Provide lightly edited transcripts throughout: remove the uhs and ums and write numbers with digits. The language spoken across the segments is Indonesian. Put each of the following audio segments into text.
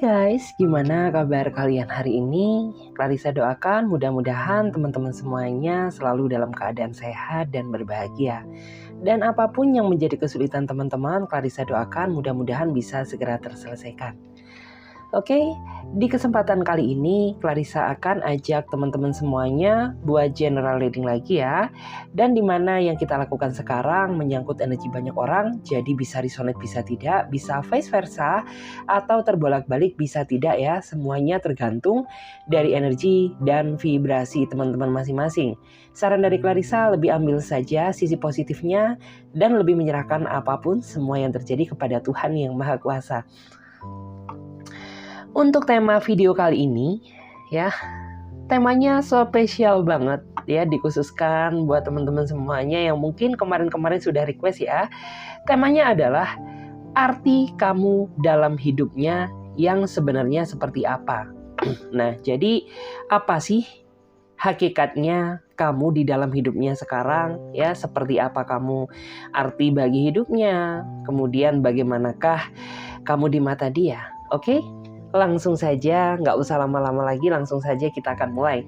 Guys, gimana kabar kalian hari ini? Clarissa doakan mudah-mudahan teman-teman semuanya selalu dalam keadaan sehat dan berbahagia. Dan apapun yang menjadi kesulitan teman-teman, Clarissa doakan mudah-mudahan bisa segera terselesaikan. Oke, di kesempatan kali ini Clarissa akan ajak teman-teman semuanya buat general reading lagi ya. Dan dimana yang kita lakukan sekarang menyangkut energi banyak orang, jadi bisa resonate bisa tidak, bisa vice versa, atau terbolak-balik bisa tidak ya. Semuanya tergantung dari energi dan vibrasi teman-teman masing-masing. Saran dari Clarissa lebih ambil saja sisi positifnya dan lebih menyerahkan apapun semua yang terjadi kepada Tuhan yang Maha Kuasa. Untuk tema video kali ini ya, temanya spesial banget ya, dikhususkan buat teman-teman semuanya yang mungkin kemarin-kemarin sudah request ya. Temanya adalah arti kamu dalam hidupnya yang sebenarnya seperti apa. Nah, jadi apa sih hakikatnya kamu di dalam hidupnya sekarang ya, seperti apa kamu arti bagi hidupnya, kemudian bagaimanakah kamu di mata dia. Oke? Langsung saja, nggak usah lama-lama lagi, langsung saja kita akan mulai.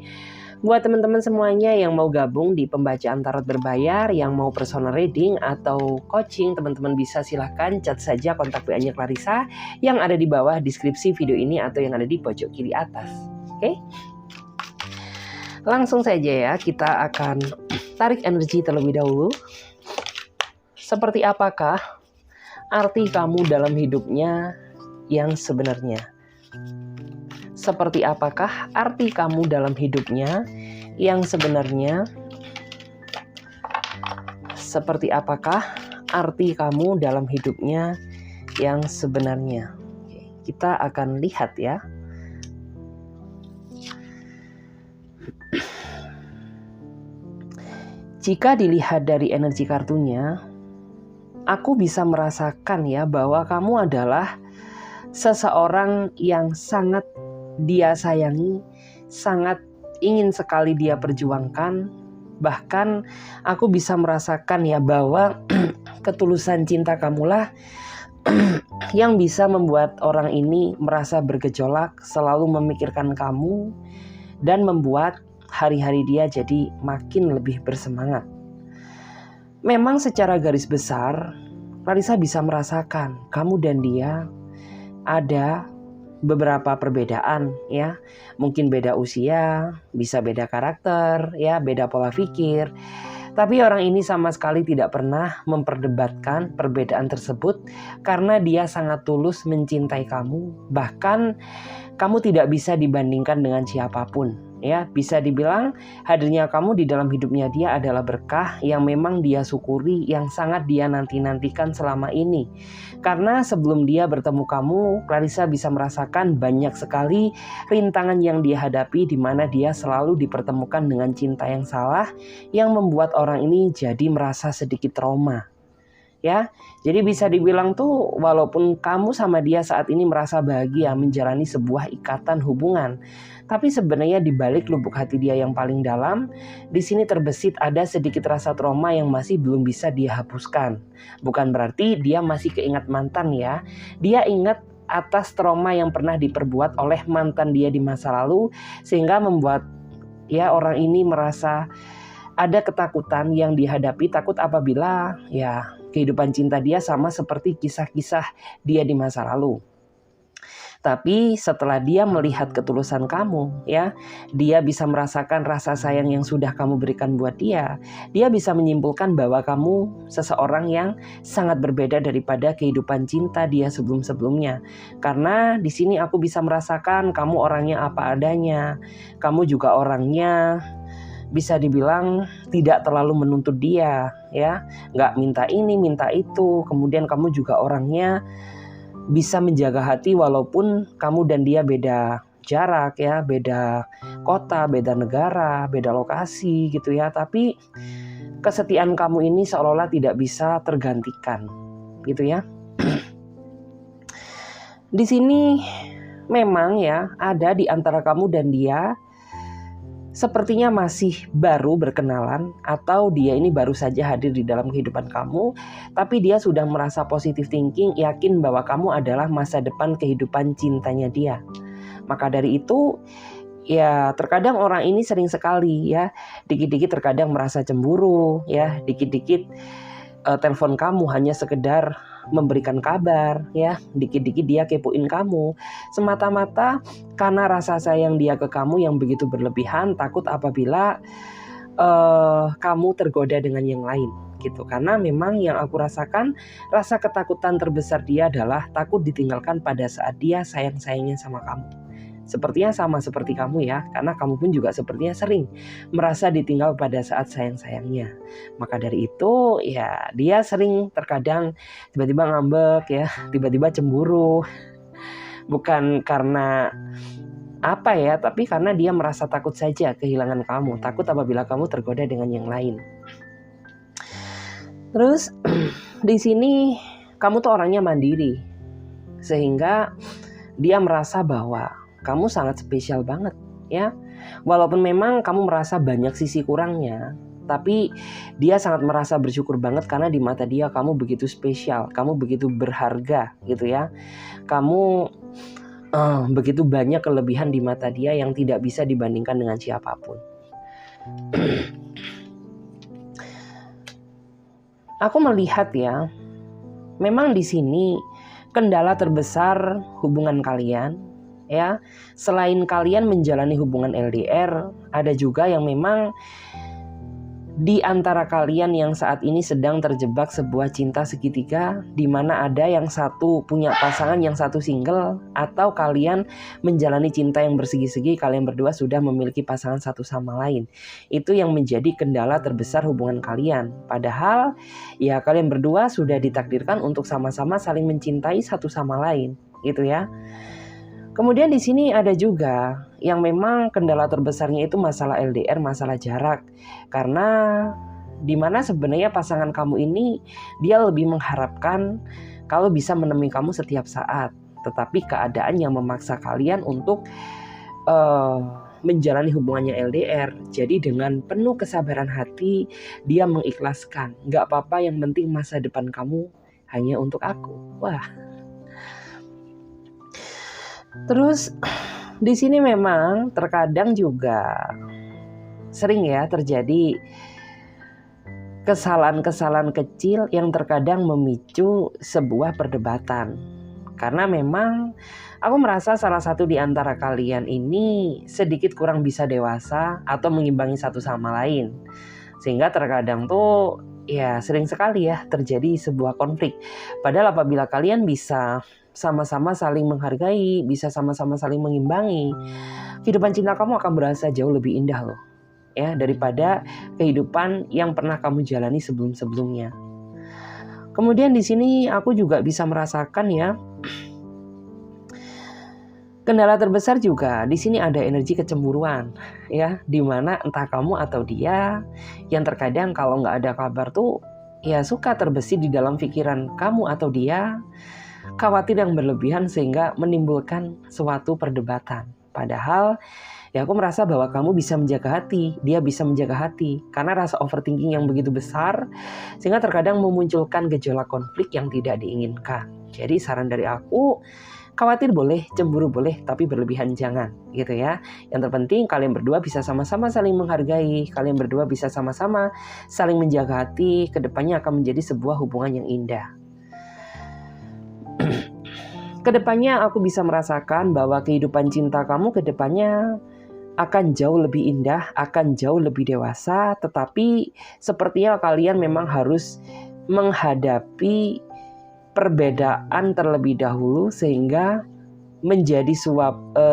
Buat teman-teman semuanya yang mau gabung di pembacaan tarot berbayar, yang mau personal reading atau coaching, teman-teman bisa silahkan chat saja kontak WA-nya Clarissa yang ada di bawah deskripsi video ini atau yang ada di pojok kiri atas. Oke? Langsung saja ya, kita akan tarik energi terlebih dahulu. Seperti apakah arti kamu dalam hidupnya yang sebenarnya? Seperti apakah arti kamu dalam hidupnya yang sebenarnya? Seperti apakah arti kamu dalam hidupnya yang sebenarnya? Oke, kita akan lihat ya. Jika dilihat dari energi kartunya, aku bisa merasakan ya bahwa kamu adalah seseorang yang sangat dia sayangi, sangat ingin sekali dia perjuangkan. Bahkan aku bisa merasakan ya bahwa ketulusan cinta kamulah yang bisa membuat orang ini merasa bergejolak, selalu memikirkan kamu dan membuat hari-hari dia jadi makin lebih bersemangat. Memang secara garis besar, Clarissa bisa merasakan kamu dan dia ada beberapa perbedaan ya, mungkin beda usia, bisa beda karakter ya, beda pola pikir. Tapi orang ini sama sekali tidak pernah memperdebatkan perbedaan tersebut karena dia sangat tulus mencintai kamu. Bahkan kamu tidak bisa dibandingkan dengan siapapun. Ya, bisa dibilang hadirnya kamu di dalam hidupnya dia adalah berkah yang memang dia syukuri, yang sangat dia nanti-nantikan selama ini. Karena sebelum dia bertemu kamu, Clarissa bisa merasakan banyak sekali rintangan yang dia hadapi, di mana dia selalu dipertemukan dengan cinta yang salah yang membuat orang ini jadi merasa sedikit trauma. Ya, jadi bisa dibilang tuh walaupun kamu sama dia saat ini merasa bahagia menjalani sebuah ikatan hubungan, tapi sebenarnya di balik lubuk hati dia yang paling dalam, di sini terbesit ada sedikit rasa trauma yang masih belum bisa dia hapuskan. Bukan berarti dia masih keingat mantan ya. Dia ingat atas trauma yang pernah diperbuat oleh mantan dia di masa lalu, sehingga membuat ya orang ini merasa ada ketakutan yang dihadapi, takut apabila ya kehidupan cinta dia sama seperti kisah-kisah dia di masa lalu. Tapi setelah dia melihat ketulusan kamu ya, dia bisa merasakan rasa sayang yang sudah kamu berikan buat dia. Dia bisa menyimpulkan bahwa kamu seseorang yang sangat berbeda daripada kehidupan cinta dia sebelum-sebelumnya. Karena di sini aku bisa merasakan kamu orangnya apa adanya. Kamu juga orangnya bisa dibilang tidak terlalu menuntut dia ya, nggak minta ini minta itu. Kemudian kamu juga orangnya bisa menjaga hati walaupun kamu dan dia beda jarak ya, beda kota, beda negara, beda lokasi gitu ya. Tapi kesetiaan kamu ini seolah-olah tidak bisa tergantikan gitu ya. Di sini memang ya ada di antara kamu dan dia sepertinya masih baru berkenalan atau dia ini baru saja hadir di dalam kehidupan kamu, tapi dia sudah merasa positive thinking, yakin bahwa kamu adalah masa depan kehidupan cintanya dia. Maka dari itu, ya terkadang orang ini sering sekali ya, dikit-dikit terkadang merasa cemburu ya, dikit-dikit telepon kamu hanya sekedar memberikan kabar ya, dikit-dikit dia kepoin kamu semata-mata karena rasa sayang dia ke kamu yang begitu berlebihan, takut apabila kamu tergoda dengan yang lain gitu. Karena memang yang aku rasakan, rasa ketakutan terbesar dia adalah takut ditinggalkan pada saat dia sayang-sayangnya sama kamu. Sepertinya sama seperti kamu ya, karena kamu pun juga sepertinya sering merasa ditinggal pada saat sayang-sayangnya. Maka dari itu ya dia sering terkadang tiba-tiba ngambek ya, tiba-tiba cemburu. Bukan karena apa ya, tapi karena dia merasa takut saja kehilangan kamu, takut apabila kamu tergoda dengan yang lain. Terus di sini kamu tuh orangnya mandiri, sehingga dia merasa bahwa kamu sangat spesial banget ya. Walaupun memang kamu merasa banyak sisi kurangnya, tapi dia sangat merasa bersyukur banget karena di mata dia kamu begitu spesial, kamu begitu berharga gitu ya. Kamu begitu banyak kelebihan di mata dia yang tidak bisa dibandingkan dengan siapapun. Aku melihat ya, memang di sini kendala terbesar hubungan kalian ya, selain kalian menjalani hubungan LDR, ada juga yang memang di antara kalian yang saat ini sedang terjebak sebuah cinta segitiga, di mana ada yang satu punya pasangan, yang satu single, atau kalian menjalani cinta yang bersegi-segi, kalian berdua sudah memiliki pasangan satu sama lain. Itu yang menjadi kendala terbesar hubungan kalian. Padahal ya kalian berdua sudah ditakdirkan untuk sama-sama saling mencintai satu sama lain, gitu ya. Kemudian di sini ada juga yang memang kendala terbesarnya itu masalah LDR, masalah jarak. Karena di mana sebenarnya pasangan kamu ini dia lebih mengharapkan kalau bisa menemui kamu setiap saat. Tetapi keadaan yang memaksa kalian untuk menjalani hubungannya LDR. Jadi dengan penuh kesabaran hati dia mengikhlaskan. Gak apa-apa, yang penting masa depan kamu hanya untuk aku. Wah. Terus di sini memang terkadang juga sering ya terjadi kesalahan-kesalahan kecil yang terkadang memicu sebuah perdebatan. Karena memang aku merasa salah satu di antara kalian ini sedikit kurang bisa dewasa atau mengimbangi satu sama lain. Sehingga terkadang tuh ya sering sekali ya terjadi sebuah konflik. Padahal apabila kalian bisa sama-sama saling menghargai, bisa sama-sama saling mengimbangi, kehidupan cinta kamu akan berasa jauh lebih indah loh ya, daripada kehidupan yang pernah kamu jalani sebelum-sebelumnya. Kemudian di sini aku juga bisa merasakan ya, kendala terbesar juga di sini ada energi kecemburuan ya, di mana entah kamu atau dia yang terkadang kalau nggak ada kabar tuh ya suka terbesit di dalam pikiran kamu atau dia, khawatir yang berlebihan sehingga menimbulkan suatu perdebatan. Padahal ya aku merasa bahwa kamu bisa menjaga hati, dia bisa menjaga hati. Karena rasa overthinking yang begitu besar sehingga terkadang memunculkan gejolak konflik yang tidak diinginkan. Jadi saran dari aku, khawatir boleh, cemburu boleh, tapi berlebihan jangan gitu ya. Yang terpenting kalian berdua bisa sama-sama saling menghargai, kalian berdua bisa sama-sama saling menjaga hati. Kedepannya akan menjadi sebuah hubungan yang indah. Kedepannya aku bisa merasakan bahwa kehidupan cinta kamu kedepannya akan jauh lebih indah, akan jauh lebih dewasa. Tetapi sepertinya kalian memang harus menghadapi perbedaan terlebih dahulu sehingga menjadi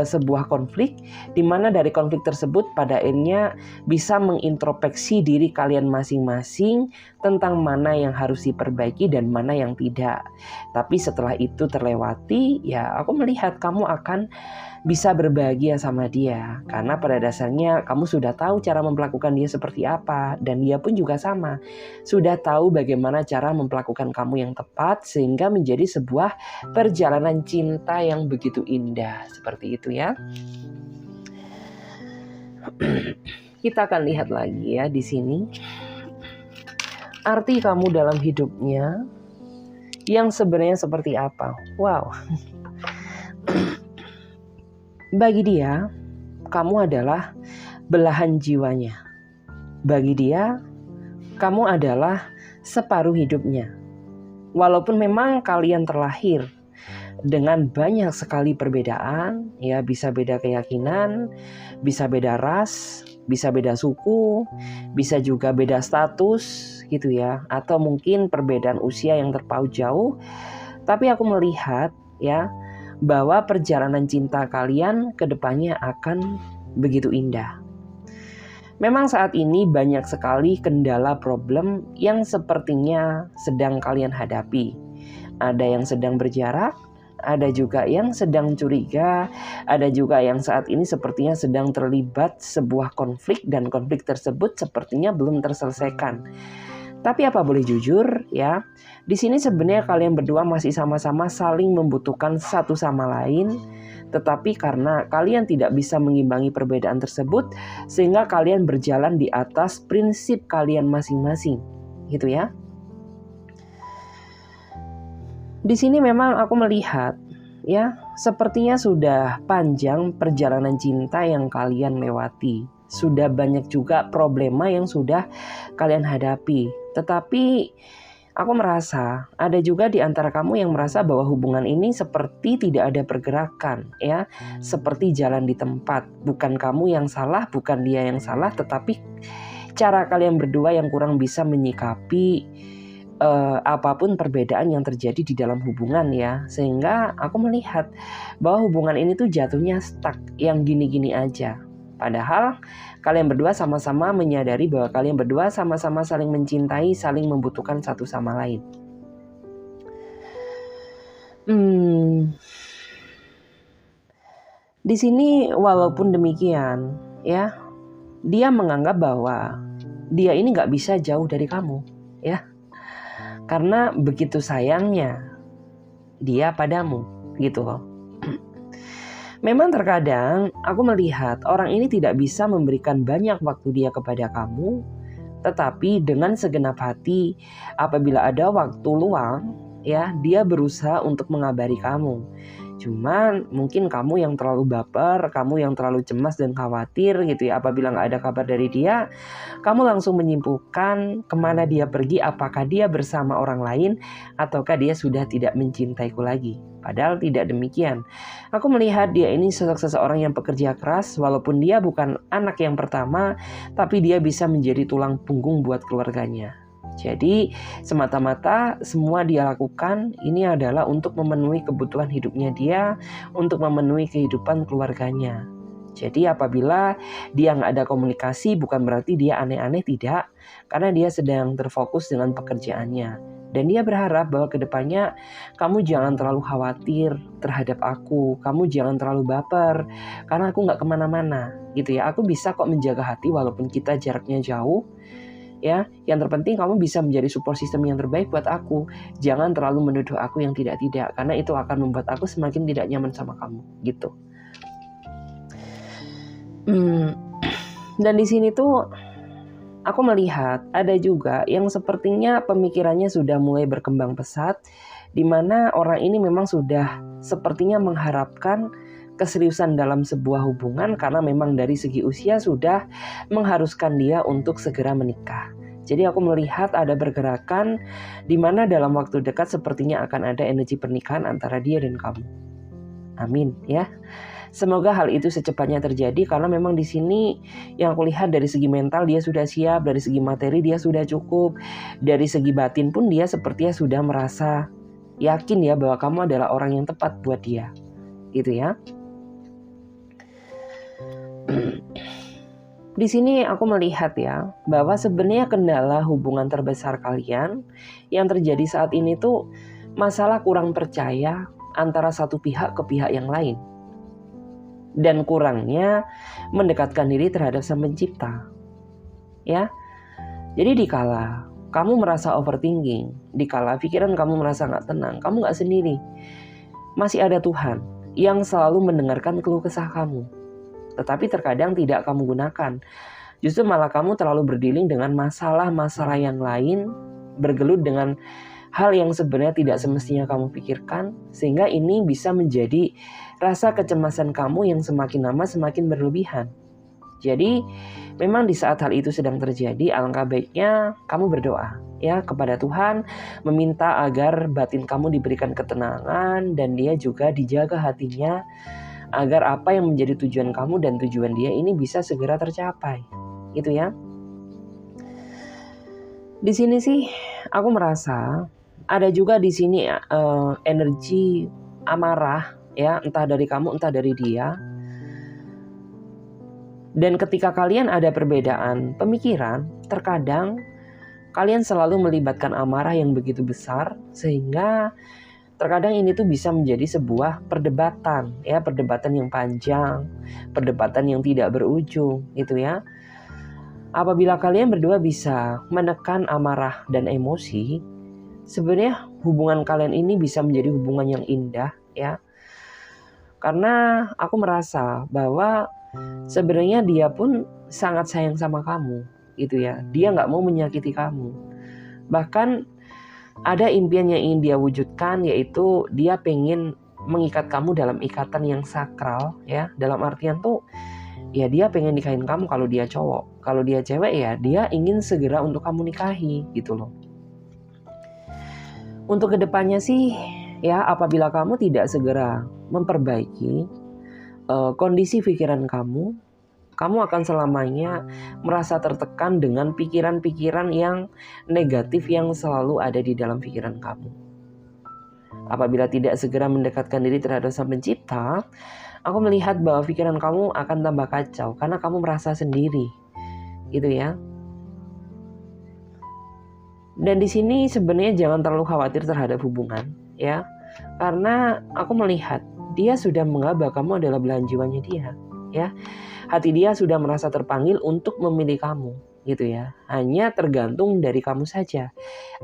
sebuah konflik, di mana dari konflik tersebut pada akhirnya bisa mengintrospeksi diri kalian masing-masing tentang mana yang harus diperbaiki dan mana yang tidak. Tapi setelah itu terlewati, ya aku melihat kamu akan bisa berbahagia sama dia. Karena pada dasarnya kamu sudah tahu cara memperlakukan dia seperti apa. Dan dia pun juga sama. Sudah tahu bagaimana cara memperlakukan kamu yang tepat. Sehingga menjadi sebuah perjalanan cinta yang begitu indah. Seperti itu ya. Kita akan lihat lagi ya di sini. Arti kamu dalam hidupnya yang sebenarnya seperti apa? Wow. Bagi dia, kamu adalah belahan jiwanya. Bagi dia, kamu adalah separuh hidupnya. Walaupun memang kalian terlahir dengan banyak sekali perbedaan, ya bisa beda keyakinan, bisa beda ras, bisa beda suku, bisa juga beda status gitu ya, atau mungkin perbedaan usia yang terpaut jauh. Tapi aku melihat ya bahwa perjalanan cinta kalian ke depannya akan begitu indah. Memang saat ini banyak sekali kendala problem yang sepertinya sedang kalian hadapi. Ada yang sedang berjarak, ada juga yang sedang curiga, ada juga yang saat ini sepertinya sedang terlibat sebuah konflik dan konflik tersebut sepertinya belum terselesaikan. Tapi apa boleh jujur ya, di sini sebenarnya kalian berdua masih sama-sama saling membutuhkan satu sama lain. Tetapi karena kalian tidak bisa mengimbangi perbedaan tersebut, sehingga kalian berjalan di atas prinsip kalian masing-masing, gitu ya. Di sini memang aku melihat ya, sepertinya sudah panjang perjalanan cinta yang kalian lewati. Sudah banyak juga problema yang sudah kalian hadapi. Tetapi aku merasa ada juga di antara kamu yang merasa bahwa hubungan ini seperti tidak ada pergerakan ya, seperti jalan di tempat. Bukan kamu yang salah, bukan dia yang salah, tetapi cara kalian berdua yang kurang bisa menyikapi apapun perbedaan yang terjadi di dalam hubungan ya. Sehingga aku melihat bahwa hubungan ini tuh jatuhnya stuck yang gini-gini aja. Padahal kalian berdua sama-sama menyadari bahwa kalian berdua sama-sama saling mencintai, saling membutuhkan satu sama lain. Di sini walaupun demikian ya, dia menganggap bahwa dia ini gak bisa jauh dari kamu ya. Karena begitu sayangnya dia padamu gitu loh. Memang terkadang aku melihat orang ini tidak bisa memberikan banyak waktu dia kepada kamu, tetapi dengan segenap hati apabila ada waktu luang ya, dia berusaha untuk mengabari kamu. Cuman mungkin kamu yang terlalu baper, kamu yang terlalu cemas dan khawatir gitu ya. Apabila gak ada kabar dari dia, kamu langsung menyimpulkan kemana dia pergi, apakah dia bersama orang lain ataukah dia sudah tidak mencintaiku lagi. Padahal tidak demikian. Aku melihat dia ini sosok seseorang yang pekerja keras, walaupun dia bukan anak yang pertama, tapi dia bisa menjadi tulang punggung buat keluarganya. Jadi semata-mata semua dia lakukan ini adalah untuk memenuhi kebutuhan hidupnya dia, untuk memenuhi kehidupan keluarganya. Jadi apabila dia nggak ada komunikasi bukan berarti dia aneh-aneh, tidak. Karena dia sedang terfokus dengan pekerjaannya. Dan dia berharap bahwa kedepannya kamu jangan terlalu khawatir terhadap aku. Kamu jangan terlalu baper karena aku nggak kemana-mana gitu ya. Aku bisa kok menjaga hati walaupun kita jaraknya jauh. Ya, yang terpenting kamu bisa menjadi support system yang terbaik buat aku. Jangan terlalu menuduh aku yang tidak-tidak, karena itu akan membuat aku semakin tidak nyaman sama kamu, gitu. Dan di sini tuh aku melihat ada juga yang sepertinya pemikirannya sudah mulai berkembang pesat, di mana orang ini memang sudah sepertinya mengharapkan keseriusan dalam sebuah hubungan karena memang dari segi usia sudah mengharuskan dia untuk segera menikah. Jadi aku melihat ada pergerakan di mana dalam waktu dekat sepertinya akan ada energi pernikahan antara dia dan kamu. Amin ya. Semoga hal itu secepatnya terjadi karena memang di sini yang aku lihat dari segi mental dia sudah siap, dari segi materi dia sudah cukup, dari segi batin pun dia sepertinya sudah merasa yakin ya bahwa kamu adalah orang yang tepat buat dia. Gitu ya. Di sini aku melihat ya bahwa sebenarnya kendala hubungan terbesar kalian yang terjadi saat ini tuh masalah kurang percaya antara satu pihak ke pihak yang lain. Dan kurangnya mendekatkan diri terhadap Sang Pencipta. Ya. Jadi dikala kamu merasa overthinking, dikala pikiran kamu merasa gak tenang, kamu gak sendiri. Masih ada Tuhan yang selalu mendengarkan keluh kesah kamu. tetapi terkadang tidak kamu gunakan. Justru malah kamu terlalu berdealing dengan masalah-masalah yang lain, bergelut dengan hal yang sebenarnya tidak semestinya kamu pikirkan, sehingga ini bisa menjadi rasa kecemasan kamu yang semakin lama semakin berlebihan. Jadi memang di saat hal itu sedang terjadi, alangkah baiknya kamu berdoa ya kepada Tuhan, meminta agar batin kamu diberikan ketenangan dan dia juga dijaga hatinya, agar apa yang menjadi tujuan kamu dan tujuan dia ini bisa segera tercapai. Gitu ya. Di sini sih aku merasa ada juga di sini energi amarah ya, entah dari kamu entah dari dia. Dan ketika kalian ada perbedaan pemikiran, terkadang kalian selalu melibatkan amarah yang begitu besar, sehingga terkadang ini tuh bisa menjadi sebuah perdebatan ya, perdebatan yang panjang, perdebatan yang tidak berujung gitu ya. Apabila kalian berdua bisa menekan amarah dan emosi, sebenarnya hubungan kalian ini bisa menjadi hubungan yang indah ya. Karena aku merasa bahwa sebenarnya dia pun sangat sayang sama kamu gitu ya. Dia gak mau menyakiti kamu. Bahkan ada impian yang ingin dia wujudkan, yaitu dia pengen mengikat kamu dalam ikatan yang sakral ya. Dalam artian tuh ya dia pengen nikahin kamu kalau dia cowok. Kalau dia cewek ya dia ingin segera untuk kamu nikahi gitu loh. Untuk kedepannya sih ya, apabila kamu tidak segera memperbaiki kondisi pikiran kamu, kamu akan selamanya merasa tertekan dengan pikiran-pikiran yang negatif yang selalu ada di dalam pikiran kamu. Apabila tidak segera mendekatkan diri terhadap Sang Pencipta, aku melihat bahwa pikiran kamu akan tambah kacau karena kamu merasa sendiri, gitu ya. Dan di sini sebenarnya jangan terlalu khawatir terhadap hubungan, ya, karena aku melihat dia sudah menganggap kamu adalah belahan jiwanya dia, ya. Hati dia sudah merasa terpanggil untuk memilih kamu, gitu ya. Hanya tergantung dari kamu saja.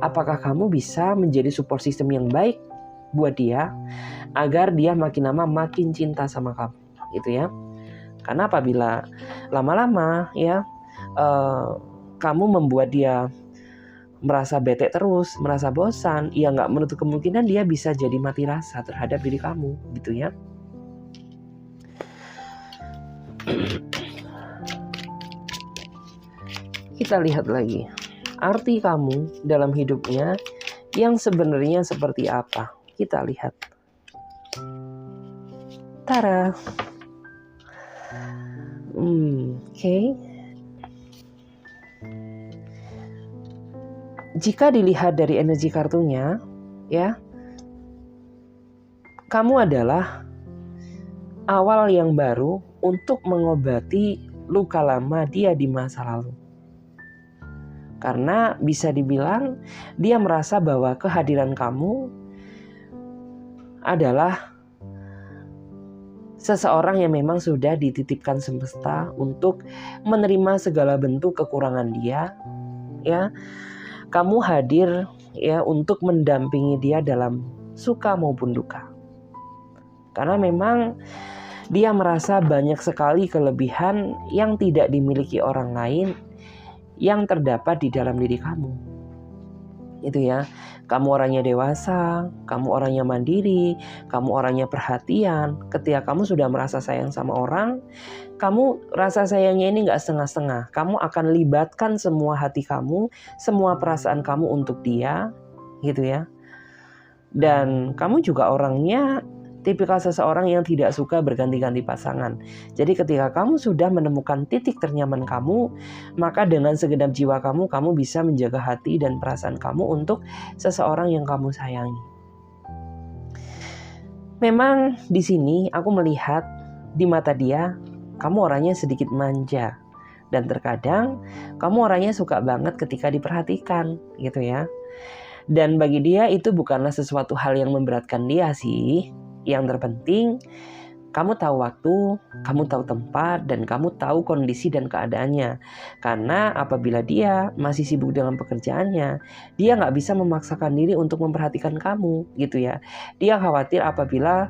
Apakah kamu bisa menjadi support system yang baik buat dia, agar dia makin lama makin cinta sama kamu, gitu ya. Karena apabila lama-lama, ya, kamu membuat dia merasa bete terus, merasa bosan, ya nggak menutup kemungkinan dia bisa jadi mati rasa terhadap diri kamu, gitu ya. Kita lihat lagi arti kamu dalam hidupnya yang sebenarnya seperti apa. Kita lihat. Tara. Oke. Jika dilihat dari energi kartunya, ya, kamu adalah awal yang baru untuk mengobati luka lama dia di masa lalu. Karena bisa dibilang dia merasa bahwa kehadiran kamu adalah seseorang yang memang sudah dititipkan semesta untuk menerima segala bentuk kekurangan dia, ya. Kamu hadir ya untuk mendampingi dia dalam suka maupun duka. Karena memang dia merasa banyak sekali kelebihan yang tidak dimiliki orang lain yang terdapat di dalam diri kamu. Itu ya. Kamu orangnya dewasa, kamu orangnya mandiri, kamu orangnya perhatian. Ketika kamu sudah merasa sayang sama orang, kamu rasa sayangnya ini gak setengah-setengah. Kamu akan libatkan semua hati kamu, semua perasaan kamu untuk dia, gitu ya. Dan kamu juga orangnya tipikal seseorang yang tidak suka berganti-ganti pasangan. Jadi ketika kamu sudah menemukan titik ternyaman kamu, maka dengan segenap jiwa kamu, kamu bisa menjaga hati dan perasaan kamu untuk seseorang yang kamu sayangi. Memang di sini aku melihat di mata dia, kamu orangnya sedikit manja. Dan terkadang kamu orangnya suka banget ketika diperhatikan, gitu ya. Dan bagi dia itu bukanlah sesuatu hal yang memberatkan dia sih. Yang terpenting, kamu tahu waktu, kamu tahu tempat, dan kamu tahu kondisi dan keadaannya. Karena apabila dia masih sibuk dengan pekerjaannya, dia nggak bisa memaksakan diri untuk memperhatikan kamu, gitu ya. Dia khawatir apabila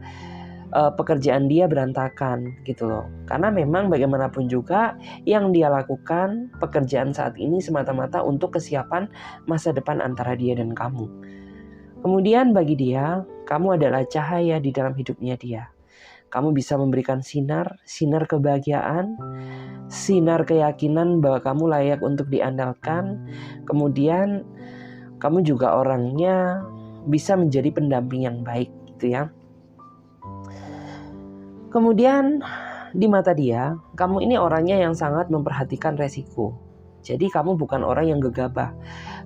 pekerjaan dia berantakan gitu loh. Karena memang bagaimanapun juga yang dia lakukan pekerjaan saat ini semata-mata untuk kesiapan masa depan antara dia dan kamu. Kemudian bagi dia, kamu adalah cahaya di dalam hidupnya dia. Kamu bisa memberikan sinar kebahagiaan, sinar keyakinan bahwa kamu layak untuk diandalkan. Kemudian kamu juga orangnya bisa menjadi pendamping yang baik gitu ya. Kemudian di mata dia, kamu ini orangnya yang sangat memperhatikan resiko. Jadi kamu bukan orang yang gegabah.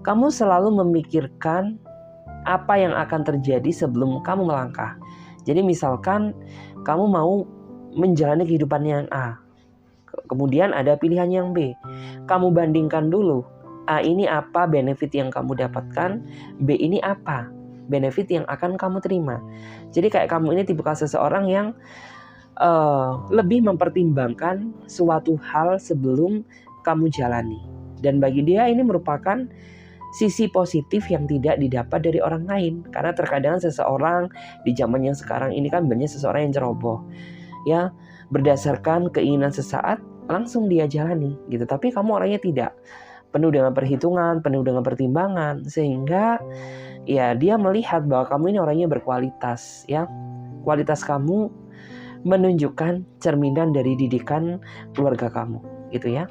Kamu selalu memikirkan apa yang akan terjadi sebelum kamu melangkah. Jadi misalkan kamu mau menjalani kehidupan yang A, kemudian ada pilihan yang B. Kamu bandingkan dulu, A ini apa benefit yang kamu dapatkan, B ini apa benefit yang akan kamu terima. Jadi kayak kamu ini tipikal seseorang yang lebih mempertimbangkan suatu hal sebelum kamu jalani. Dan bagi dia ini merupakan sisi positif yang tidak didapat dari orang lain. Karena terkadang seseorang di zaman yang sekarang ini kan banyak seseorang yang ceroboh, ya, berdasarkan keinginan sesaat langsung dia jalani gitu. Tapi kamu orangnya tidak, penuh dengan perhitungan, penuh dengan pertimbangan, sehingga ya dia melihat bahwa kamu ini orangnya berkualitas, ya. Kualitas kamu menunjukkan cerminan dari didikan keluarga kamu, gitu ya.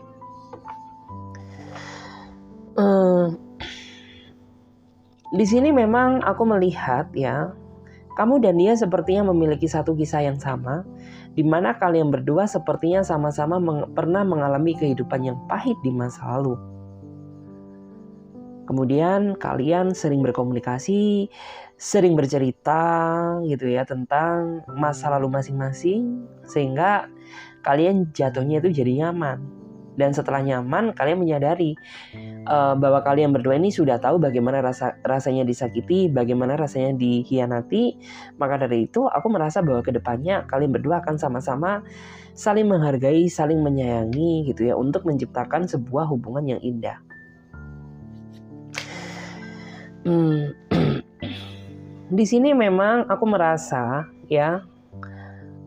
Di sini memang aku melihat ya, kamu dan dia sepertinya memiliki satu kisah yang sama, di mana kalian berdua sepertinya sama-sama pernah mengalami kehidupan yang pahit di masa lalu. Kemudian kalian sering berkomunikasi, sering bercerita gitu ya tentang masa lalu masing-masing, sehingga kalian jatuhnya itu jadi nyaman. Dan setelah nyaman, kalian menyadari bahwa kalian berdua ini sudah tahu bagaimana rasanya disakiti, bagaimana rasanya dikhianati. Maka dari itu aku merasa bahwa kedepannya kalian berdua akan sama-sama saling menghargai, saling menyayangi gitu ya, untuk menciptakan sebuah hubungan yang indah. Di sini memang aku merasa ya,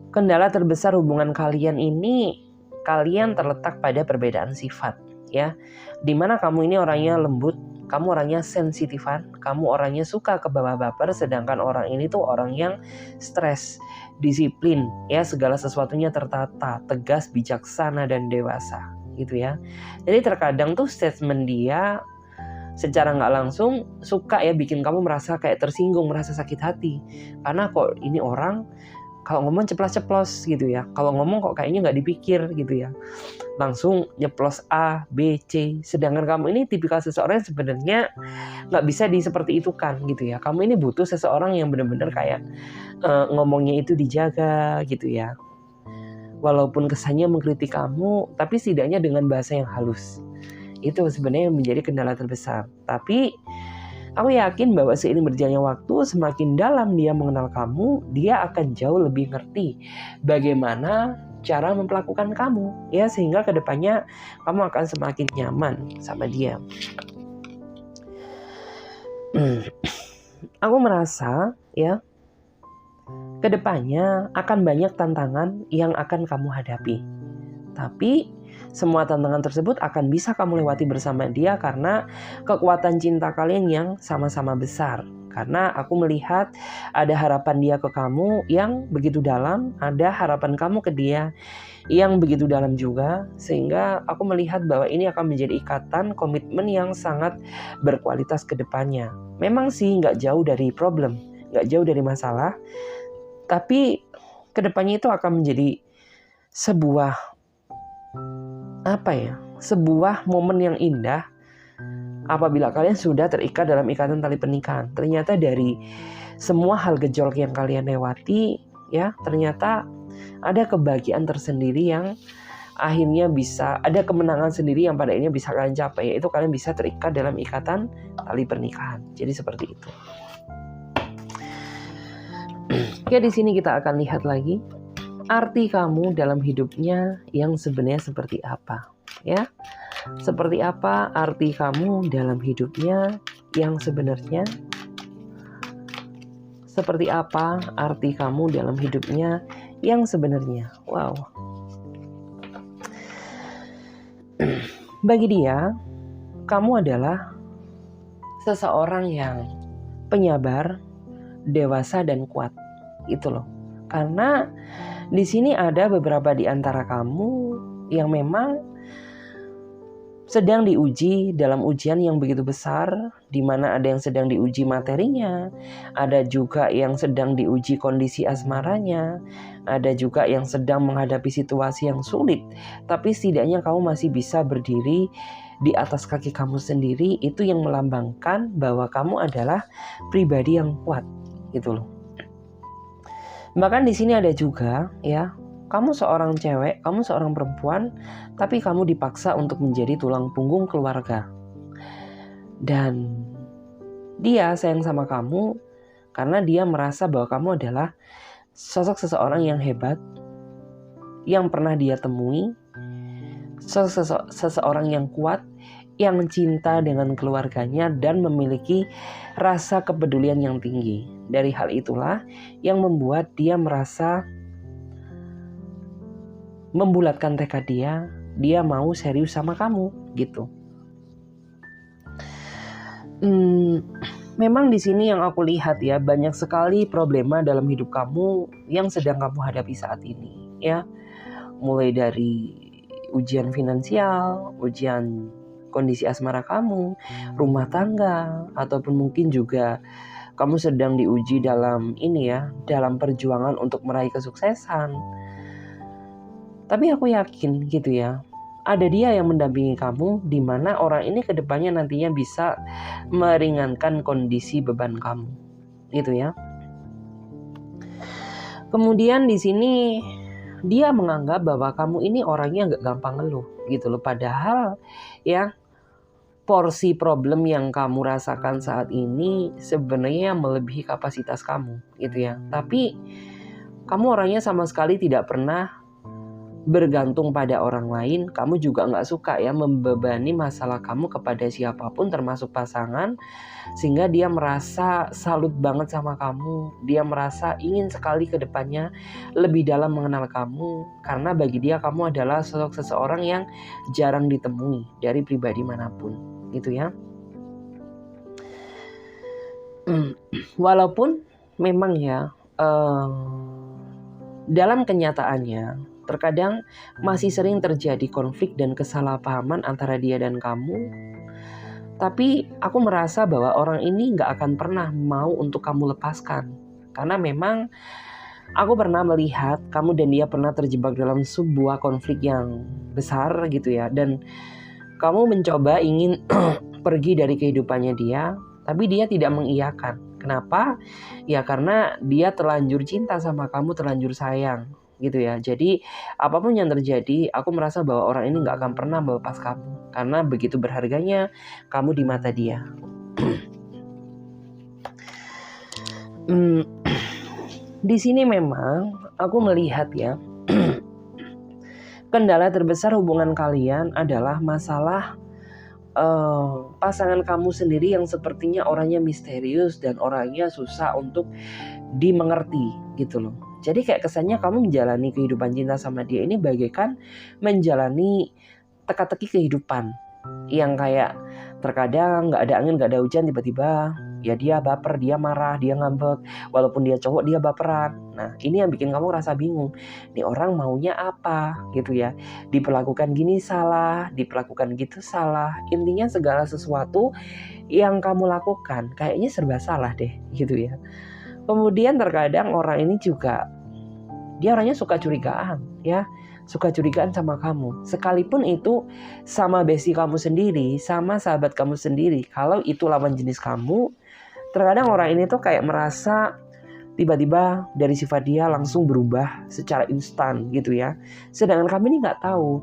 kendala terbesar hubungan kalian ini, kalian terletak pada perbedaan sifat ya. Dimana kamu ini orangnya lembut, kamu orangnya sensitifan, kamu orangnya suka kebawa baper, sedangkan orang ini tuh orang yang stres, disiplin ya, segala sesuatunya tertata, tegas, bijaksana dan dewasa gitu ya. Jadi terkadang tuh statement dia secara nggak langsung suka ya bikin kamu merasa kayak tersinggung, merasa sakit hati. Karena kok ini orang kalau ngomong ceplas-ceplos gitu ya. Kalau ngomong kok kayaknya nggak dipikir gitu ya. Langsung nyeplos A, B, C. Sedangkan kamu ini tipikal seseorang yang sebenarnya nggak bisa seperti itu kan gitu ya. Kamu ini butuh seseorang yang benar-benar kayak ngomongnya itu dijaga gitu ya. Walaupun kesannya mengkritik kamu, tapi setidaknya dengan bahasa yang halus. Itu sebenarnya yang menjadi kendala terbesar. Tapi aku yakin bahwa seiring berjalannya waktu, semakin dalam dia mengenal kamu, dia akan jauh lebih ngerti bagaimana cara memperlakukan kamu, ya, sehingga kedepannya kamu akan semakin nyaman sama dia. Aku merasa ya, kedepannya akan banyak tantangan yang akan kamu hadapi. Tapi semua tantangan tersebut akan bisa kamu lewati bersama dia karena kekuatan cinta kalian yang sama-sama besar. Karena aku melihat ada harapan dia ke kamu yang begitu dalam, ada harapan kamu ke dia yang begitu dalam juga. Sehingga aku melihat bahwa ini akan menjadi ikatan komitmen yang sangat berkualitas ke depannya. Memang sih nggak jauh dari problem, nggak jauh dari masalah. Tapi ke depannya itu akan menjadi sebuah sebuah momen yang indah apabila kalian sudah terikat dalam ikatan tali pernikahan. Ternyata dari semua hal gejolak yang kalian lewati ya, ternyata ada kebahagiaan tersendiri yang akhirnya bisa, ada kemenangan sendiri yang pada akhirnya bisa kalian capai, yaitu kalian bisa terikat dalam ikatan tali pernikahan. Jadi seperti itu. Oke, di sini kita akan lihat lagi arti kamu dalam hidupnya yang sebenarnya seperti apa, ya? Seperti apa arti kamu dalam hidupnya yang sebenarnya seperti apa arti kamu dalam hidupnya yang sebenarnya. Wow. Bagi dia, kamu adalah seseorang yang penyabar, dewasa dan kuat. Itu loh. Karena di sini ada beberapa di antara kamu yang memang sedang diuji dalam ujian yang begitu besar, di mana ada yang sedang diuji materinya, ada juga yang sedang diuji kondisi asmaranya, ada juga yang sedang menghadapi situasi yang sulit, tapi setidaknya kamu masih bisa berdiri di atas kaki kamu sendiri. Itu yang melambangkan bahwa kamu adalah pribadi yang kuat, gitu loh. Bahkan di sini ada juga ya, kamu seorang cewek, kamu seorang perempuan, tapi kamu dipaksa untuk menjadi tulang punggung keluarga. Dan dia sayang sama kamu karena dia merasa bahwa kamu adalah sosok seseorang yang hebat, yang pernah dia temui, seseorang yang kuat, yang cinta dengan keluarganya dan memiliki rasa kepedulian yang tinggi. Dari hal itulah yang membuat dia merasa membulatkan tekad dia mau serius sama kamu gitu. Memang di sini yang aku lihat ya, banyak sekali problema dalam hidup kamu yang sedang kamu hadapi saat ini ya. Mulai dari ujian finansial, ujian kondisi asmara kamu, rumah tangga, ataupun mungkin juga kamu sedang diuji dalam dalam perjuangan untuk meraih kesuksesan. Tapi aku yakin gitu ya, ada dia yang mendampingi kamu, di mana orang ini kedepannya nantinya bisa meringankan kondisi beban kamu, gitu ya. Kemudian di sini dia menganggap bahwa kamu ini orangnya nggak gampang ngeluh, gitu loh. Padahal ya, porsi problem yang kamu rasakan saat ini sebenarnya melebihi kapasitas kamu, gitu ya. Tapi kamu orangnya sama sekali tidak pernah bergantung pada orang lain. Kamu juga gak suka ya membebani masalah kamu kepada siapapun, termasuk pasangan, sehingga dia merasa salut banget sama kamu. Dia merasa ingin sekali ke depannya lebih dalam mengenal kamu, karena bagi dia kamu adalah sosok seseorang yang jarang ditemui dari pribadi manapun, gitu ya. Walaupun memang ya dalam kenyataannya terkadang masih sering terjadi konflik dan kesalahpahaman antara dia dan kamu. Tapi aku merasa bahwa orang ini gak akan pernah mau untuk kamu lepaskan. Karena memang aku pernah melihat kamu dan dia pernah terjebak dalam sebuah konflik yang besar gitu ya. Dan kamu mencoba ingin pergi dari kehidupannya dia, tapi dia tidak mengiyakan. Kenapa? Ya karena dia terlanjur cinta sama kamu, terlanjur sayang gitu ya. Jadi apapun yang terjadi, aku merasa bahwa orang ini gak akan pernah melepas kamu, karena begitu berharganya kamu di mata dia. Di sini memang aku melihat ya, kendala terbesar hubungan kalian adalah masalah pasangan kamu sendiri yang sepertinya orangnya misterius dan orangnya susah untuk dimengerti gitu loh. Jadi kayak kesannya kamu menjalani kehidupan cinta sama dia ini bagaikan menjalani teka-teki kehidupan, yang kayak terkadang gak ada angin gak ada hujan, tiba-tiba ya dia baper, dia marah, dia ngambek. Walaupun dia cowok dia baperan. Nah ini yang bikin kamu rasa bingung, nih orang maunya apa gitu ya. Diperlakukan gini salah, diperlakukan gitu salah. Intinya segala sesuatu yang kamu lakukan kayaknya serba salah deh gitu ya. Kemudian terkadang orang ini juga dia orangnya suka curigaan ya, suka curigaan sama kamu, sekalipun itu sama bestie kamu sendiri, sama sahabat kamu sendiri. Kalau itu lawan jenis kamu, terkadang orang ini tuh kayak merasa tiba-tiba dari sifat dia langsung berubah secara instan gitu ya. Sedangkan kamu ini nggak tahu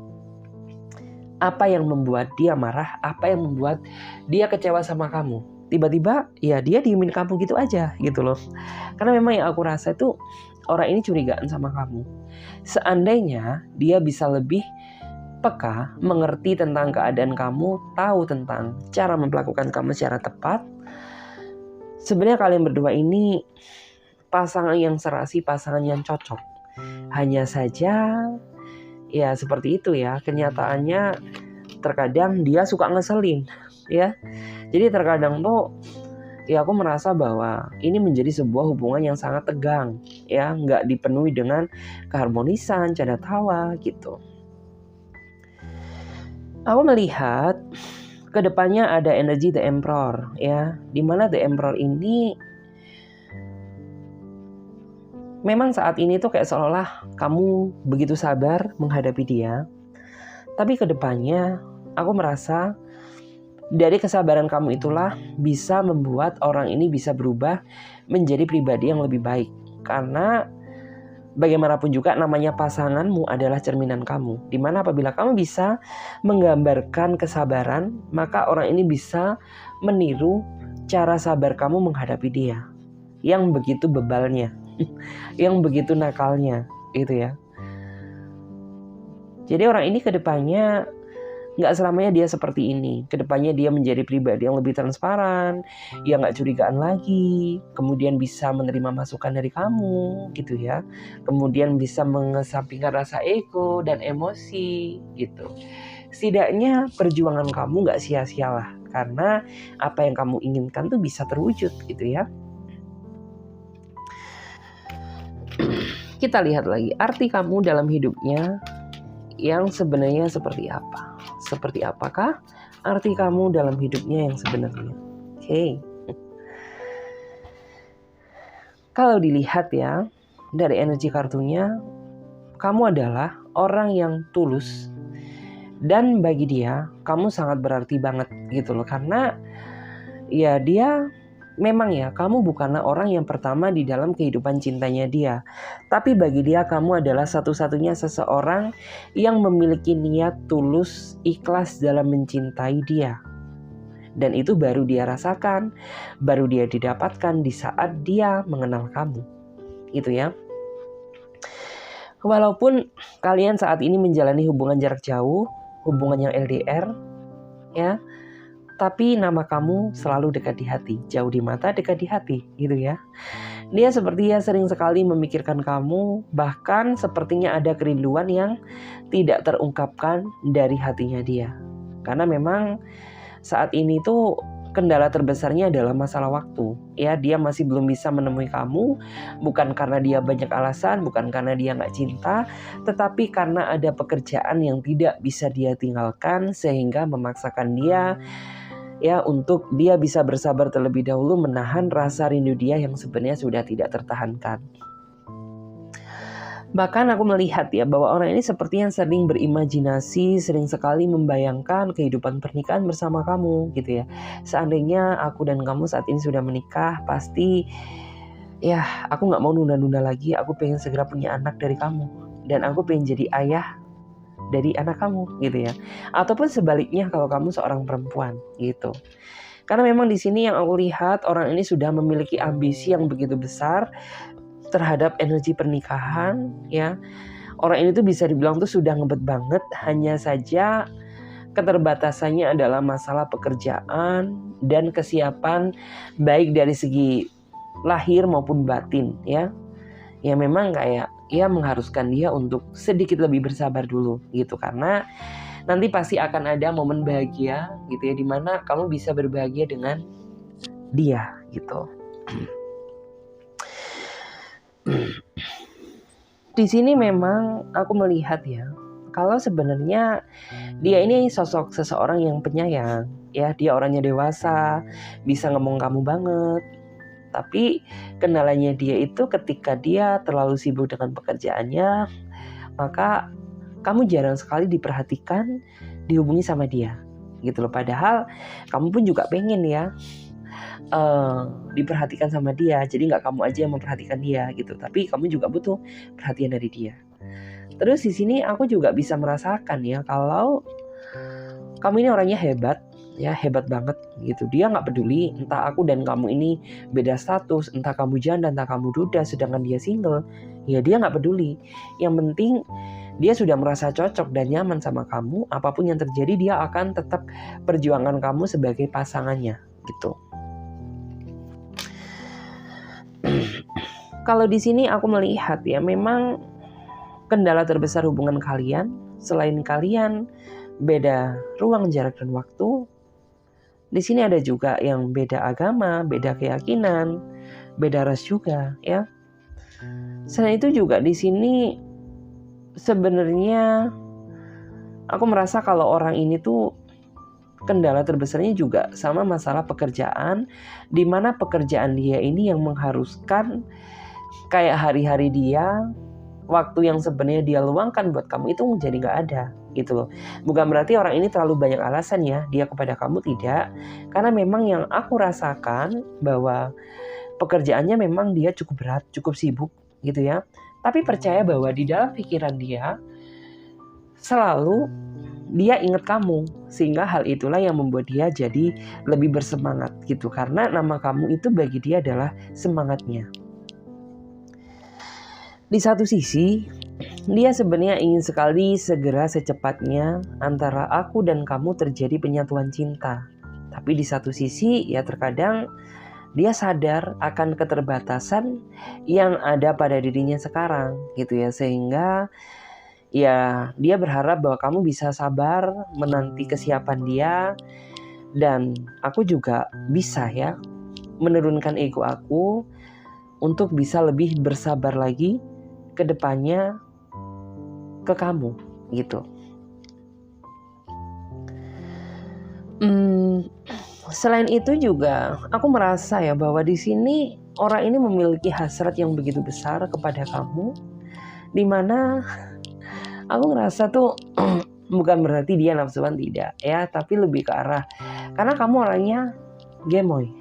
apa yang membuat dia marah, apa yang membuat dia kecewa sama kamu. Tiba-tiba ya dia diemin kamu gitu aja gitu loh. Karena memang yang aku rasa itu orang ini curigaan sama kamu. Seandainya dia bisa lebih peka, mengerti tentang keadaan kamu, tahu tentang cara memperlakukan kamu secara tepat, sebenarnya kalian berdua ini pasangan yang serasi, pasangan yang cocok. Hanya saja ya seperti itu ya, kenyataannya terkadang dia suka ngeselin ya. Jadi terkadang tuh ya aku merasa bahwa ini menjadi sebuah hubungan yang sangat tegang ya, nggak dipenuhi dengan keharmonisan, canda tawa gitu. Aku melihat kedepannya ada energi The Emperor ya, dimana The Emperor ini memang saat ini tuh kayak seolah kamu begitu sabar menghadapi dia. Tapi kedepannya aku merasa dari kesabaran kamu itulah bisa membuat orang ini bisa berubah menjadi pribadi yang lebih baik. Karena bagaimanapun juga namanya pasanganmu adalah cerminan kamu. Dimana apabila kamu bisa menggambarkan kesabaran, maka orang ini bisa meniru cara sabar kamu menghadapi dia. Yang begitu bebalnya. Yang begitu nakalnya gitu ya. Jadi orang ini kedepannya nggak selamanya dia seperti ini. Kedepannya dia menjadi pribadi yang lebih transparan, yang nggak curigaan lagi, kemudian bisa menerima masukan dari kamu gitu ya. Kemudian bisa mengesampingkan rasa ego dan emosi gitu. Setidaknya perjuangan kamu nggak sia-sialah, karena apa yang kamu inginkan tuh bisa terwujud gitu ya. Kita lihat lagi arti kamu dalam hidupnya yang sebenarnya seperti apa. Seperti apakah arti kamu dalam hidupnya yang sebenarnya? Oke. Kalau dilihat ya dari energi kartunya, kamu adalah orang yang tulus. Dan bagi dia, kamu sangat berarti banget gitu loh. Karena ya dia memang ya, kamu bukanlah orang yang pertama di dalam kehidupan cintanya dia. Tapi bagi dia kamu adalah satu-satunya seseorang yang memiliki niat tulus, ikhlas dalam mencintai dia. Dan itu baru dia rasakan, baru dia didapatkan di saat dia mengenal kamu. Gitu ya. Walaupun kalian saat ini menjalani hubungan jarak jauh, hubungan yang LDR, ya. Tapi nama kamu selalu dekat di hati. Jauh di mata, dekat di hati gitu ya. Dia sepertinya sering sekali memikirkan kamu. Bahkan sepertinya ada kerinduan yang tidak terungkapkan dari hatinya dia. Karena memang saat ini tuh kendala terbesarnya adalah masalah waktu. Ya, dia masih belum bisa menemui kamu. Bukan karena dia banyak alasan, bukan karena dia gak cinta. Tetapi karena ada pekerjaan yang tidak bisa dia tinggalkan. Sehingga memaksakan dia ya untuk dia bisa bersabar terlebih dahulu menahan rasa rindu dia yang sebenarnya sudah tidak tertahankan. Bahkan aku melihat ya bahwa orang ini sepertinya sering berimajinasi, sering sekali membayangkan kehidupan pernikahan bersama kamu gitu ya. Seandainya aku dan kamu saat ini sudah menikah, pasti ya aku gak mau nunda-nunda lagi, aku pengen segera punya anak dari kamu. Dan aku pengen jadi ayah dari anak kamu gitu ya. Ataupun sebaliknya kalau kamu seorang perempuan gitu. Karena memang di sini yang aku lihat orang ini sudah memiliki ambisi yang begitu besar terhadap energi pernikahan ya. Orang ini tuh bisa dibilang tuh sudah ngebet banget, hanya saja keterbatasannya adalah masalah pekerjaan dan kesiapan baik dari segi lahir maupun batin ya. Ya memang kayak ya mengharuskan dia untuk sedikit lebih bersabar dulu gitu, karena nanti pasti akan ada momen bahagia gitu ya, dimana kamu bisa berbahagia dengan dia gitu. Di sini memang aku melihat ya, kalau sebenarnya dia ini sosok seseorang yang penyayang ya, dia orangnya dewasa, bisa ngomong kamu banget. Tapi kendalanya dia itu ketika dia terlalu sibuk dengan pekerjaannya, maka kamu jarang sekali diperhatikan, dihubungi sama dia gitu loh. Padahal kamu pun juga pengen ya diperhatikan sama dia. Jadi gak kamu aja yang memperhatikan dia gitu, tapi kamu juga butuh perhatian dari dia. Terus di sini aku juga bisa merasakan ya kalau kamu ini orangnya hebat. Ya hebat banget gitu. Dia gak peduli entah aku dan kamu ini beda status, entah kamu janda, entah kamu duda, sedangkan dia single. Ya dia gak peduli. Yang penting dia sudah merasa cocok dan nyaman sama kamu. Apapun yang terjadi dia akan tetap perjuangan kamu sebagai pasangannya gitu. Kalau di sini aku melihat ya, memang kendala terbesar hubungan kalian, selain kalian beda ruang, jarak, dan waktu, di sini ada juga yang beda agama, beda keyakinan, beda ras juga ya. Selain itu juga di sini sebenarnya aku merasa kalau orang ini tuh kendala terbesarnya juga sama masalah pekerjaan, di mana pekerjaan dia ini yang mengharuskan kayak hari-hari dia, waktu yang sebenarnya dia luangkan buat kamu itu jadi nggak ada gitu loh. Bukan berarti orang ini terlalu banyak alasan ya dia kepada kamu, tidak. Karena memang yang aku rasakan bahwa pekerjaannya memang dia cukup berat, cukup sibuk gitu ya. Tapi percaya bahwa di dalam pikiran dia selalu dia ingat kamu, sehingga hal itulah yang membuat dia jadi lebih bersemangat gitu, karena nama kamu itu bagi dia adalah semangatnya. Di satu sisi dia sebenarnya ingin sekali segera secepatnya antara aku dan kamu terjadi penyatuan cinta. Tapi di satu sisi ya terkadang dia sadar akan keterbatasan yang ada pada dirinya sekarang gitu ya, sehingga ya dia berharap bahwa kamu bisa sabar menanti kesiapan dia, dan aku juga bisa ya menurunkan ego aku untuk bisa lebih bersabar lagi ke depannya ke kamu gitu. Selain itu juga aku merasa ya bahwa di sini orang ini memiliki hasrat yang begitu besar kepada kamu, dimana aku ngerasa tuh bukan berarti dia nafsuan, tidak ya, tapi lebih ke arah karena kamu orangnya gemoy,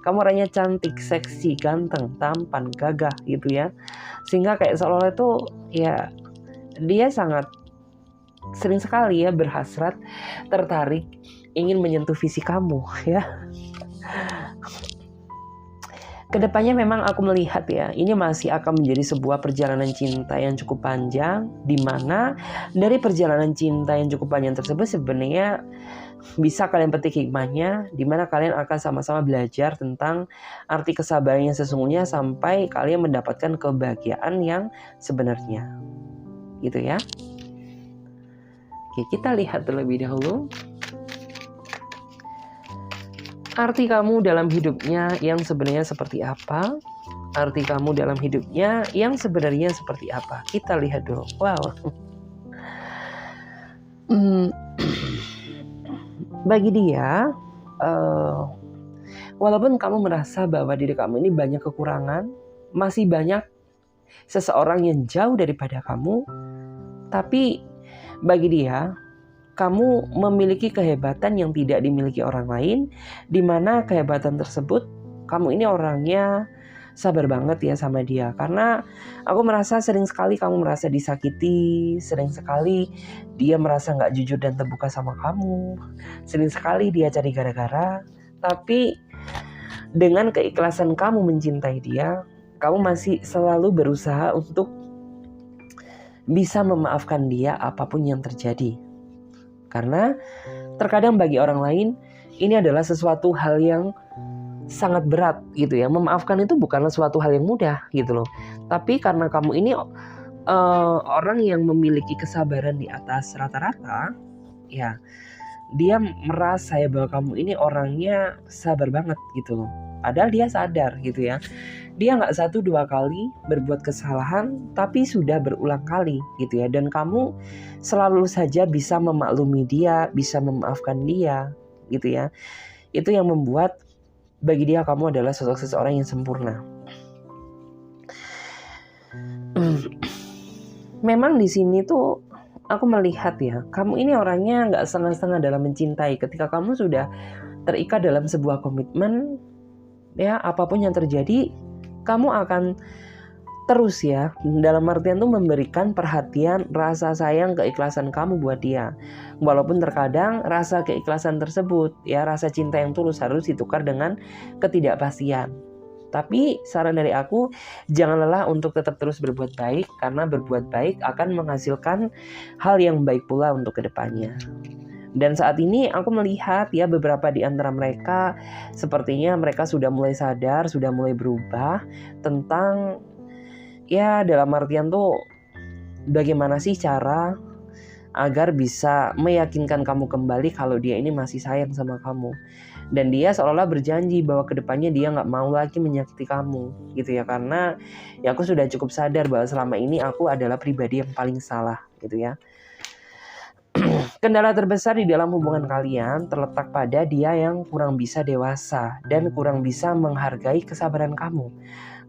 kamu orangnya cantik, seksi, ganteng, tampan, gagah gitu ya, sehingga kayak seolah-olah itu ya dia sangat sering sekali ya berhasrat, tertarik, ingin menyentuh fisik kamu ya. Kedepannya memang aku melihat ya, ini masih akan menjadi sebuah perjalanan cinta yang cukup panjang, di mana dari perjalanan cinta yang cukup panjang tersebut sebenarnya bisa kalian petik hikmahnya, di mana kalian akan sama-sama belajar tentang arti kesabaran yang sesungguhnya sampai kalian mendapatkan kebahagiaan yang sebenarnya, gitu ya. Oke, kita lihat terlebih dahulu arti kamu dalam hidupnya yang sebenarnya seperti apa? Arti kamu dalam hidupnya yang sebenarnya seperti apa? Kita lihat dulu. Wow. Bagi dia, walaupun kamu merasa bahwa diri kamu ini banyak kekurangan, masih banyak seseorang yang jauh daripada kamu, tapi bagi dia, kamu memiliki kehebatan yang tidak dimiliki orang lain, di mana kehebatan tersebut kamu ini orangnya sabar banget ya sama dia. Karena aku merasa sering sekali kamu merasa disakiti, sering sekali dia merasa gak jujur dan terbuka sama kamu, sering sekali dia cari gara-gara. Tapi dengan keikhlasan kamu mencintai dia, kamu masih selalu berusaha untuk bisa memaafkan dia apapun yang terjadi. Karena terkadang bagi orang lain ini adalah sesuatu hal yang sangat berat gitu ya. Memaafkan itu bukanlah suatu hal yang mudah gitu loh. Tapi karena kamu ini orang yang memiliki kesabaran di atas rata-rata, ya dia merasa ya bahwa kamu ini orangnya sabar banget gitu loh. Padahal dia sadar gitu ya. Dia gak 1-2 kali berbuat kesalahan, tapi sudah berulang kali gitu ya. Dan kamu selalu saja bisa memaklumi dia, bisa memaafkan dia gitu ya. Itu yang membuat bagi dia kamu adalah sosok seseorang yang sempurna. Memang di sini tuh aku melihat ya, kamu ini orangnya gak setengah-setengah dalam mencintai. Ketika kamu sudah terikat dalam sebuah komitmen, ya apapun yang terjadi kamu akan terus ya, dalam artian tuh memberikan perhatian, rasa sayang, keikhlasan kamu buat dia. Walaupun terkadang rasa keikhlasan tersebut ya, rasa cinta yang tulus harus ditukar dengan ketidakpastian. Tapi saran dari aku, jangan lelah untuk tetap terus berbuat baik, karena berbuat baik akan menghasilkan hal yang baik pula untuk kedepannya. Dan saat ini aku melihat ya beberapa di antara mereka sepertinya mereka sudah mulai sadar, sudah mulai berubah tentang Ya dalam artian tuh bagaimana sih cara agar bisa meyakinkan kamu kembali kalau dia ini masih sayang sama kamu. Dan dia seolah-olah berjanji bahwa kedepannya dia gak mau lagi menyakiti kamu gitu ya. Karena ya aku sudah cukup sadar bahwa selama ini aku adalah pribadi yang paling salah gitu ya. Kendala terbesar di dalam hubungan kalian terletak pada dia yang kurang bisa dewasa dan kurang bisa menghargai kesabaran kamu.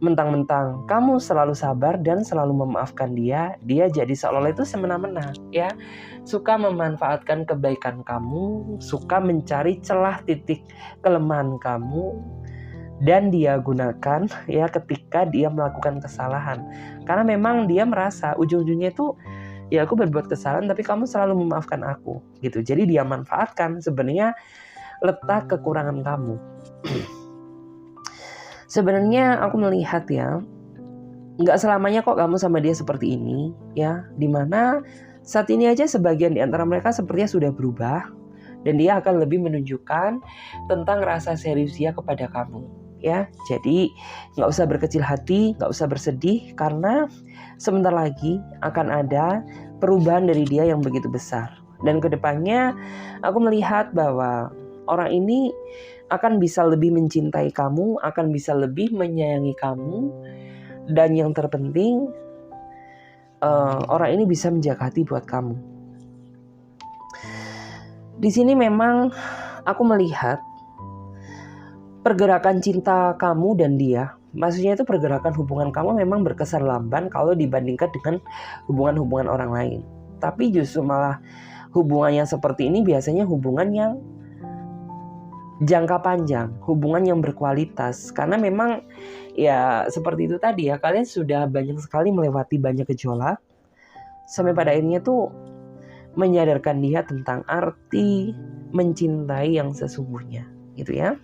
Mentang-mentang kamu selalu sabar dan selalu memaafkan dia jadi seolah-olah itu semena-mena ya. Suka memanfaatkan kebaikan kamu, suka mencari celah titik kelemahan kamu dan dia gunakan ya ketika dia melakukan kesalahan. Karena memang dia merasa ujung-ujungnya itu ya aku berbuat kesalahan tapi kamu selalu memaafkan aku gitu. Jadi dia manfaatkan sebenarnya letak kekurangan kamu. Sebenarnya aku melihat ya, nggak selamanya kok kamu sama dia seperti ini ya. Dimana saat ini aja sebagian di antara mereka sepertinya sudah berubah dan dia akan lebih menunjukkan tentang rasa serius dia kepada kamu ya. Jadi nggak usah berkecil hati, nggak usah bersedih karena sebentar lagi akan ada perubahan dari dia yang begitu besar. Dan kedepannya aku melihat bahwa orang ini akan bisa lebih mencintai kamu, akan bisa lebih menyayangi kamu, dan yang terpenting orang ini bisa menjaga hati buat kamu. Di sini memang aku melihat pergerakan cinta kamu dan dia, maksudnya itu pergerakan hubungan kamu memang berkesan lamban kalau dibandingkan dengan hubungan-hubungan orang lain. Tapi justru malah hubungan yang seperti ini biasanya hubungan yang jangka panjang, hubungan yang berkualitas. Karena memang ya seperti itu tadi ya, kalian sudah banyak sekali melewati banyak gejolak sampai pada akhirnya tuh menyadarkan dia tentang arti mencintai yang sesungguhnya gitu ya.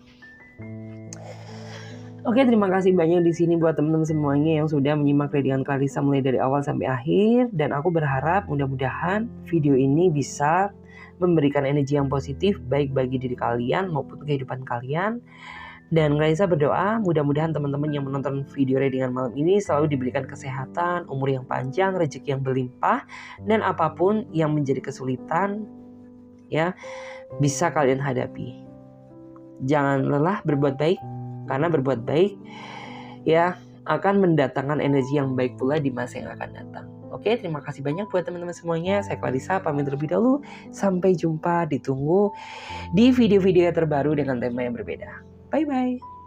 Oke, terima kasih banyak di sini buat teman-teman semuanya yang sudah menyimak readingan Clarissa mulai dari awal sampai akhir, dan aku berharap mudah-mudahan video ini bisa memberikan energi yang positif baik bagi diri kalian maupun kehidupan kalian. Dan Clarissa berdoa mudah-mudahan teman-teman yang menonton video readingan malam ini selalu diberikan kesehatan, umur yang panjang, rezeki yang berlimpah, dan apapun yang menjadi kesulitan ya bisa kalian hadapi. Jangan lelah berbuat baik, karena berbuat baik ya akan mendatangkan energi yang baik pula di masa yang akan datang. Oke, terima kasih banyak buat teman-teman semuanya. Saya Clarissa pamit terlebih dahulu. Sampai jumpa, ditunggu di video-video terbaru dengan tema yang berbeda. Bye-bye.